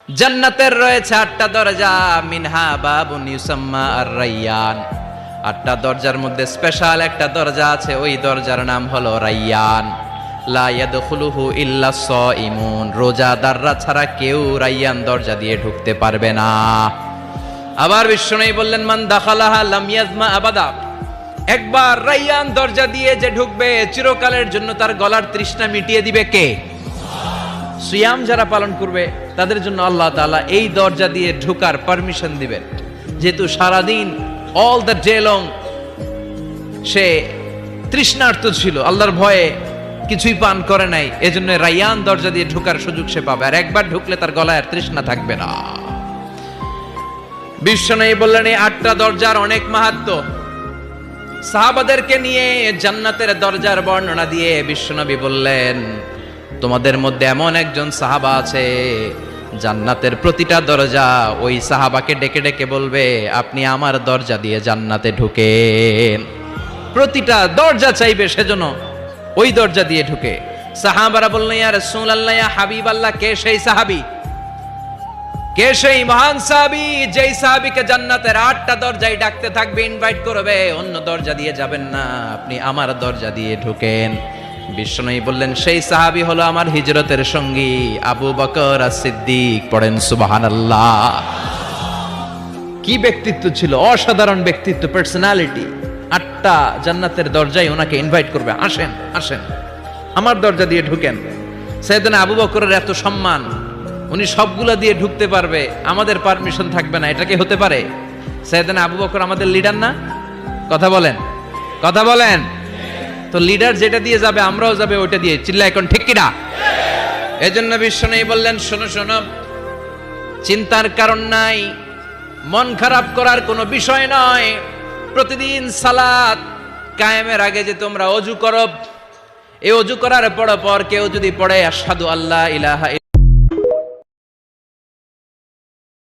জান্নাতের রয়েছে 8টা দরজা, মিনহা বাবুন ইউসাম্মা আর-রাইয়ান। 8টা দরজার মধ্যে স্পেশাল একটা দরজা আছে, ওই দরজার নাম হলো রাইয়ান। লা ইয়াদখুলুহু ইল্লা সাইমুন, রোজাদাররা ছাড়া কেউ রাইয়ান দরজা দিয়ে ঢুকতে পারবে না। আবার বিশ্বনবী বললেন, মান দাখালাহা লাম ইয়াজমা আবাদা, একবার রাইয়ান দরজা দিয়ে যে ঢুকবে চিরকালের জন্য তার গলার তৃষ্ণা মিটিয়ে দিবে কে? সিয়াম যারা পালন করবে তাদের জন্য আল্লাহ তাআলা এই দরজা দিয়ে ঢোকার পারমিশন দিবেন। যেহেতু সারাদিন অল দ্য ডে লং সে তৃষ্ণার্ত ছিল, আল্লাহর ভয়ে কিছুই পান করে নাই, এজন্য রাইয়ান দরজা দিয়ে ঢোকার সুযোগ সে পাবে, আর একবার ঢুকলে তার গলায় আর তৃষ্ণা থাকবে না। বিশ্বনবী বললেন এই 8টা দরজার অনেক মাহাত্ম্য। সাহাবাদেরকে নিয়ে জান্নাতের দরজার বর্ণনা দিয়ে বিশ্বনবী বললেন, তোমাদের মধ্যে এমন একজন সাহাবা আছে, জান্নাতের প্রতিটা দরজা ওই সাহাবাকে ডেকে ডেকে বলবে, আপনি আমার দরজা দিয়ে জান্নাতে ঢুকেন। প্রতিটা দরজা চাইবে সেজন্য ওই দরজা দিয়ে ঢুকে। সাহাবারা বললেন, ইয়া রাসূলুল্লাহ, ইয়া হাবিবাল্লাহ, কে সেই সাহাবী? কে সেই মহান সাহাবী যেই সাহাবীকে জান্নাতের 8টা দরজায় ডাকতে থাকবে, ইনভাইট করবে, অন্য দরজা দিয়ে যাবেন না, আপনি আমার দরজা দিয়ে ঢুকেন। বিশ্বনবী বললেন, সেই সাহাবী হলো আমার হিজরতের সঙ্গী আবু বকর as-সিদ্দিক। পড়েন সুবহানাল্লাহ। কি ব্যক্তিত্ব ছিল, অসাধারণ ব্যক্তিত্ব, পার্সোনালিটি। 8টা জান্নাতের দরজায় ওনাকে ইনভাইট করবে, আসেন আসেন আমার দরজা দিয়ে ঢুকেন। সাইয়েদনা আবু বকরের এত সম্মান, উনি সবগুলা দিয়ে ঢুকতে পারবে, আমাদের পারমিশন থাকবে না, এটা কি হতে পারে? সাইয়েদনা আবু বকর আমাদের লিডার না? কথা বলেন, কথা বলেন। তো লিডার যেটা দিয়ে যাবে আমরাও যাবে ওইটা দিয়ে, চিল্লা এখন ঠিক কিনা? এজন্য বিশ্বনবী বললেন, শোনো শোনো, চিন্তার কারণ নাই, মন খারাপ করার কোনো বিষয় নয়। প্রতিদিন সালাত কায়েমের আগে যে তোমরা ওযু করো, এই ওযু করার পর কেউ যদি পড়ে আশহাদু আল্লা ইলাহা